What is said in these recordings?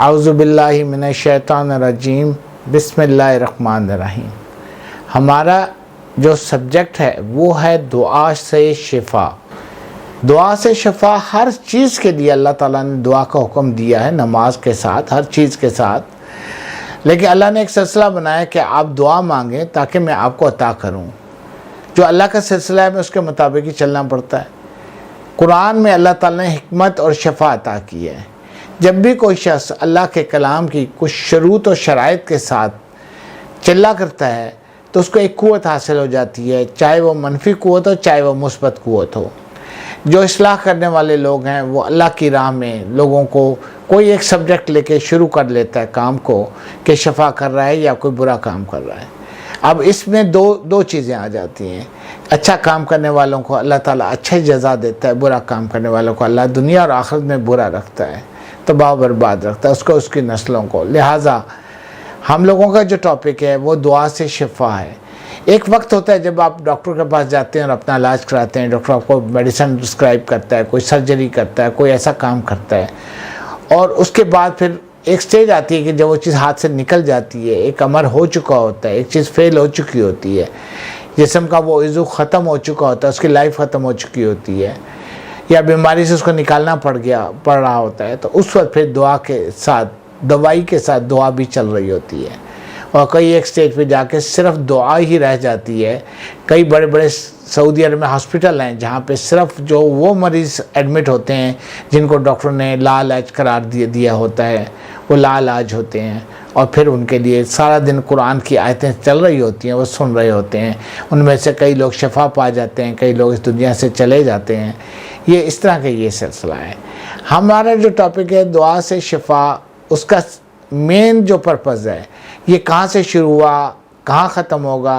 اعوذ باللہ من الشیطان الرجیم بسم اللہ الرحمن الرحیم۔ ہمارا جو سبجیکٹ ہے وہ ہے دعا سے شفا۔ دعا سے شفا ہر چیز کے لیے اللہ تعالیٰ نے دعا کا حکم دیا ہے، نماز کے ساتھ، ہر چیز کے ساتھ۔ لیکن اللہ نے ایک سلسلہ بنایا کہ آپ دعا مانگیں تاکہ میں آپ کو عطا کروں۔ جو اللہ کا سلسلہ ہے میں اس کے مطابق ہی چلنا پڑتا ہے۔ قرآن میں اللہ تعالیٰ نے حکمت اور شفا عطا کی ہے۔ جب بھی کوئی شخص اللہ کے کلام کی کچھ شروط و شرائط کے ساتھ چلا کرتا ہے تو اس کو ایک قوت حاصل ہو جاتی ہے، چاہے وہ منفی قوت ہو چاہے وہ مثبت قوت ہو۔ جو اصلاح کرنے والے لوگ ہیں وہ اللہ کی راہ میں لوگوں کو کوئی ایک سبجیکٹ لے کے شروع کر لیتا ہے کام کو کہ شفا کر رہا ہے یا کوئی برا کام کر رہا ہے۔ اب اس میں دو چیزیں آ جاتی ہیں۔ اچھا کام کرنے والوں کو اللہ تعالیٰ اچھا جزا دیتا ہے، برا کام کرنے والوں کو اللہ دنیا اور آخرت میں برا رکھتا ہے، تباہ و برباد رکھتا ہے اس کی نسلوں کو۔ لہٰذا ہم لوگوں کا جو ٹاپک ہے وہ دعا سے شفا ہے۔ ایک وقت ہوتا ہے جب آپ ڈاکٹر کے پاس جاتے ہیں اور اپنا علاج کراتے ہیں، ڈاکٹر آپ کو میڈیسن پرسکرائب کرتا ہے، کوئی سرجری کرتا ہے، کوئی ایسا کام کرتا ہے، اور اس کے بعد پھر ایک سٹیج آتی ہے کہ جب وہ چیز ہاتھ سے نکل جاتی ہے، ایک امر ہو چکا ہوتا ہے، ایک چیز فیل ہو چکی ہوتی ہے، جسم کا وہ عضو ختم ہو چکا ہوتا ہے، اس کی لائف ختم ہو چکی ہوتی ہے، یا بیماری سے اس کو نکالنا پڑ رہا ہوتا ہے، تو اس وقت پھر دعا کے ساتھ، دوائی کے ساتھ دعا بھی چل رہی ہوتی ہے، اور کئی ایک سٹیج پہ جا کے صرف دعا ہی رہ جاتی ہے۔ کئی بڑے بڑے سعودی عرب میں ہاسپٹل ہیں جہاں پہ صرف جو وہ مریض ایڈمٹ ہوتے ہیں جن کو ڈاکٹر نے لا علاج قرار دیا ہوتا ہے، وہ لا علاج ہوتے ہیں، اور پھر ان کے لیے سارا دن قرآن کی آیتیں چل رہی ہوتی ہیں، وہ سن رہے ہوتے ہیں۔ ان میں سے کئی لوگ شفا پا جاتے ہیں، کئی لوگ اس دنیا سے چلے جاتے ہیں۔ یہ اس طرح کا یہ سلسلہ ہے۔ ہمارا جو ٹاپک ہے دعا سے شفا، اس کا مین جو پرپز ہے، یہ کہاں سے شروع ہوا، کہاں ختم ہوگا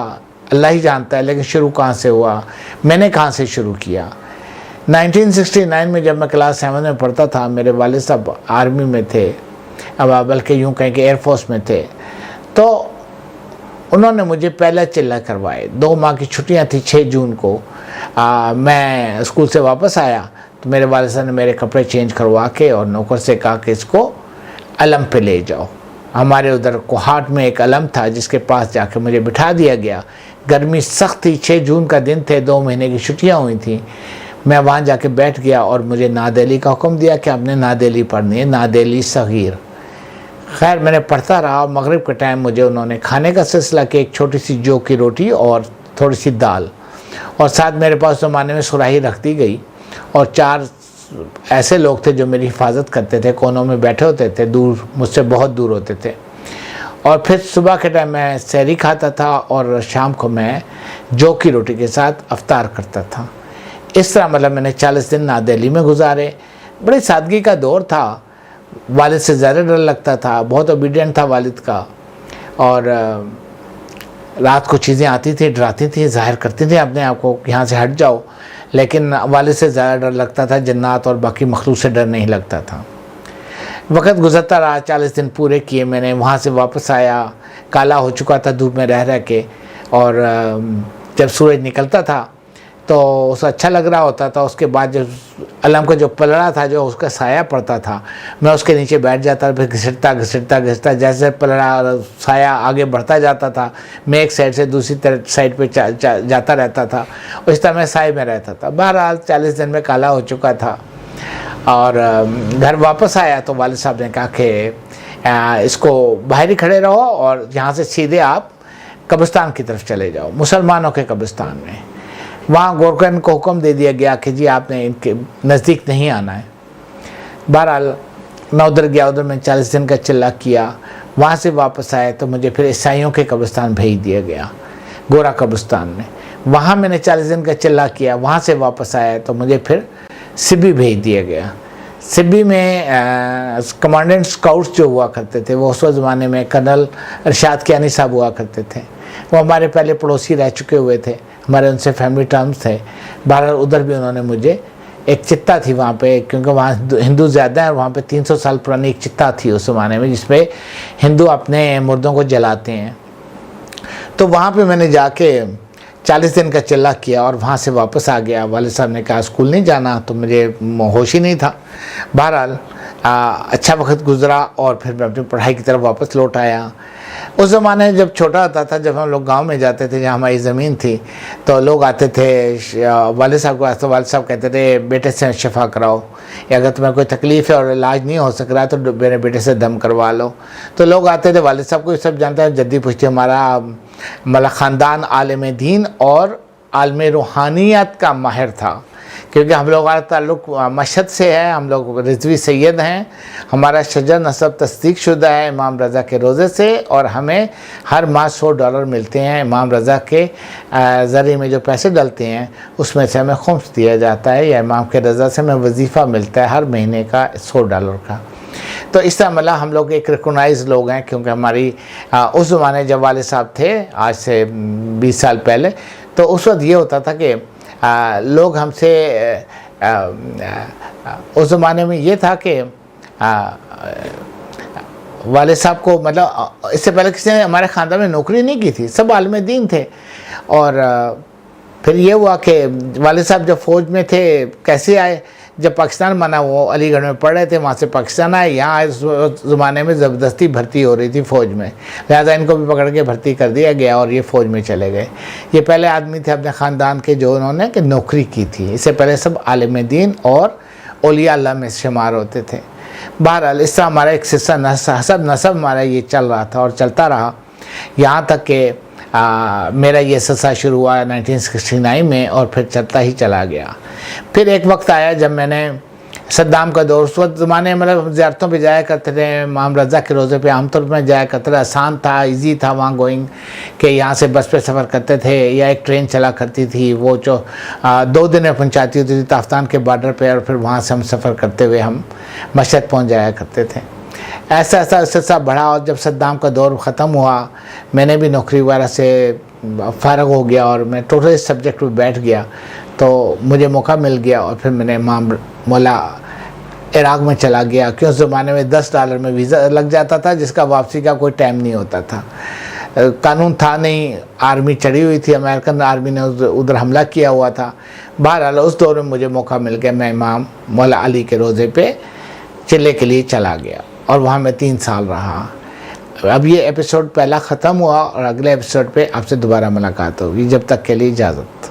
اللہ ہی جانتا ہے، لیکن شروع کہاں سے ہوا، میں نے کہاں سے شروع کیا۔ 1969 میں جب میں کلاس 7 میں پڑھتا تھا، میرے والد صاحب آرمی میں تھے، بلکہ یوں کہیں کہ ایئر فورس میں تھے، تو انہوں نے مجھے پہلا چلہ کروائے۔ 2 ماہ کی چھٹیاں تھیں، 6 جون کو میں اسکول سے واپس آیا تو میرے والد صاحب نے میرے کپڑے چینج کروا کے اور نوکر سے کہا کہ اس کو علم پہ لے جاؤ۔ ہمارے ادھر کوہاٹ میں ایک علم تھا جس کے پاس جا کے مجھے بٹھا دیا گیا۔ گرمی سخت تھی، 6 جون کا دن تھے، 2 مہینے کی چھٹیاں ہوئی تھیں۔ میں وہاں جا کے بیٹھ گیا اور مجھے نادیلی کا حکم دیا کہ آپ نے نادیلی پڑھنی ہے، نادیلی صغیر۔ خیر میں نے پڑھتا رہا۔ مغرب کے ٹائم مجھے انہوں نے کھانے کا سلسلہ کہ ایک چھوٹی سی جو کی روٹی اور تھوڑی سی دال، اور ساتھ میرے پاس زمانے میں سراہی رکھ دی گئی، اور 4 ایسے لوگ تھے جو میری حفاظت کرتے تھے، کونوں میں بیٹھے ہوتے تھے، دور مجھ سے بہت دور ہوتے تھے۔ اور پھر صبح کے ٹائم میں سحری کھاتا تھا اور شام کو میں جو کی روٹی کے ساتھ افطار کرتا تھا۔ اس طرح مطلب میں نے 40 دن نادیلی میں گزارے۔ بڑی سادگی کا دور تھا، والد سے زیادہ ڈر لگتا تھا، بہت اوبیڈینٹ تھا والد کا، اور رات کو چیزیں آتی تھیں، ڈراتی تھیں، ظاہر کرتی تھیں اپنے آپ کو یہاں سے ہٹ جاؤ، لیکن والد سے زیادہ ڈر لگتا تھا، جنات اور باقی مخلوق سے ڈر نہیں لگتا تھا۔ وقت گزرتا رہا، 40 دن پورے کیے میں نے۔ وہاں سے واپس آیا، کالا ہو چکا تھا دھوپ میں رہ کے، اور جب سورج نکلتا تھا تو اسے اچھا لگ رہا ہوتا تھا۔ اس کے بعد جب علم کا جو پلڑا تھا، جو اس کا سایہ پڑتا تھا، میں اس کے نیچے بیٹھ جاتا، پھر گھسٹتا جیسے پلڑا سایہ آگے بڑھتا جاتا تھا، میں ایک سائڈ سے دوسری سائڈ پہ جاتا رہتا تھا، اس طرح میں سائے میں رہتا تھا۔ بہرحال 40 دن میں کالا ہو چکا تھا، اور گھر واپس آیا تو والد صاحب نے کہا کہ اس کو باہر ہی کھڑے رہو اور یہاں سے سیدھے آپ قبرستان کی طرف چلے جاؤ، مسلمانوں کے قبرستان میں۔ وہاں گورکن کو حکم دے دیا گیا کہ جی آپ نے ان کے نزدیک نہیں آنا ہے۔ بہرحال میں ادھر گیا، ادھر میں 40 دن کا چلہ کیا۔ وہاں سے واپس آئے تو مجھے پھر عیسائیوں کے قبرستان بھیج دیا گیا، گورا قبرستان میں۔ وہاں میں نے 40 دن کا چلہ کیا۔ وہاں سے واپس آیا تو مجھے پھر سبی بھیج دیا گیا۔ سبی میں کمانڈنٹ اسکاؤٹس جو ہوا کرتے تھے، وہ اس وقت زمانے میں کرنل ارشاد کیانی صاحب ہوا کرتے تھے، وہ ہمارے پہلے پڑوسی رہ چکے ہوئے تھے، ہمارے ان سے فیملی ٹرمز تھے۔ بہرحال ادھر بھی انہوں نے مجھے، ایک چتا تھی وہاں پہ، کیونکہ وہاں ہندو زیادہ ہیں، وہاں پہ 300 سال پرانی ایک چتا تھی اس زمانے میں جس پہ ہندو اپنے مردوں کو جلاتے ہیں۔ تو وہاں پہ میں نے جا کے 40 دن کا چلہ کیا اور وہاں سے واپس آ گیا۔ والد صاحب نے کہا اسکول نہیں جانا، تو مجھے ہوش ہی نہیں تھا۔ بہرحال اچھا وقت گزرا اور پھر میں اپنی پڑھائی کی طرف واپس لوٹ آیا۔ اس زمانے میں جب چھوٹا ہوتا تھا، جب ہم لوگ گاؤں میں جاتے تھے جہاں ہماری زمین تھی، تو لوگ آتے تھے والد صاحب کو، تو والد صاحب کہتے تھے بیٹے سے شفا کراؤ، یا اگر تمہیں کوئی تکلیف ہے اور علاج نہیں ہو سک رہا تو میرے بیٹے سے دم کروا لو۔ تو لوگ آتے تھے، والد صاحب کو یہ سب جانتا ہے، جدی پوچھتے ہمارا خاندان عالم دین اور عالم روحانیت کا ماہر تھا، کیونکہ ہم لوگ کا تعلق مشہد سے ہے، ہم لوگ رضوی سید ہیں، ہمارا شجر نسب تصدیق شدہ ہے امام رضا کے روزے سے، اور ہمیں ہر ماہ $100 ملتے ہیں امام رضا کے ذریعے میں جو پیسے ڈلتے ہیں اس میں سے ہمیں خمس دیا جاتا ہے، یا امام کے رضا سے ہمیں وظیفہ ملتا ہے ہر مہینے کا $100 کا۔ تو اس طرح مطلب ہم لوگ ایک ریکگنائز لوگ ہیں، کیونکہ ہماری اس زمانے جب والد صاحب تھے آج سے 20 سال پہلے، تو اس وقت یہ ہوتا تھا کہ لوگ ہم سے اس زمانے میں یہ تھا کہ والد صاحب کو مطلب اس سے پہلے کسی نے ہمارے خاندان میں نوکری نہیں کی تھی، سب عالم دین تھے۔ اور پھر یہ ہوا کہ والد صاحب جب فوج میں تھے، کیسے آئے؟ جب پاکستان بنا، وہ علی گڑھ میں پڑھ رہے تھے، وہاں سے پاکستان آئے، یہاں آئے، اس زمانے میں زبردستی بھرتی ہو رہی تھی فوج میں، لہٰذا ان کو بھی پکڑ کے بھرتی کر دیا گیا اور یہ فوج میں چلے گئے۔ یہ پہلے آدمی تھے اپنے خاندان کے جو انہوں نے کہ نوکری کی تھی، اس سے پہلے سب عالم دین اور اولیاء اللہ میں شمار ہوتے تھے۔ بہرحال اس طرح ہمارا ایک سلسلہ حسب نسب ہمارا یہ چل رہا تھا اور چلتا رہا، یہاں تک کہ میرا یہ سلسلہ شروع ہوا 1969 میں اور پھر چلتا ہی چلا گیا۔ پھر ایک وقت آیا جب میں نے صدام کا دور، اس وقت زمانے میں مطلب زیارتوں پہ جایا کرتے تھے، امام رضا کے روزے پہ عام طور پہ جایا کرتے تھے، آسان تھا، ایزی تھا وہاں گوئنگ، کہ یہاں سے بس پہ سفر کرتے تھے یا ایک ٹرین چلا کرتی تھی، وہ جو 2 دن میں پہنچاتی ہوتی تھی تافتان کے بارڈر پہ، اور پھر وہاں سے ہم سفر کرتے ہوئے ہم مشہد پہنچ جایا کرتے تھے۔ ایسا ایسا سلسلہ بڑھا، اور جب صدام کا دور ختم ہوا، میں نے بھی نوکری وغیرہ سے فارغ ہو گیا اور میں ٹوٹل اس سبجیکٹ پہ بیٹھ گیا، تو مجھے موقع مل گیا اور پھر میں نے مولا عراق میں چلا گیا، کہ اس زمانے میں $10 میں ویزا لگ جاتا تھا، جس کا واپسی کا کوئی ٹائم نہیں ہوتا تھا، قانون تھا نہیں، آرمی چڑھی ہوئی تھی، امریکن آرمی نے ادھر حملہ کیا ہوا تھا۔ بہرحال اس دور میں مجھے موقع مل گیا، میں امام مولا علی کے روزے پہ چلے کے لیے چلا گیا اور وہاں میں 3 سال رہا۔ اب یہ ایپیسوڈ پہلا ختم ہوا اور اگلے ایپیسوڈ پہ آپ سے دوبارہ ملاقات ہوگی، جب تک کے لیے اجازت۔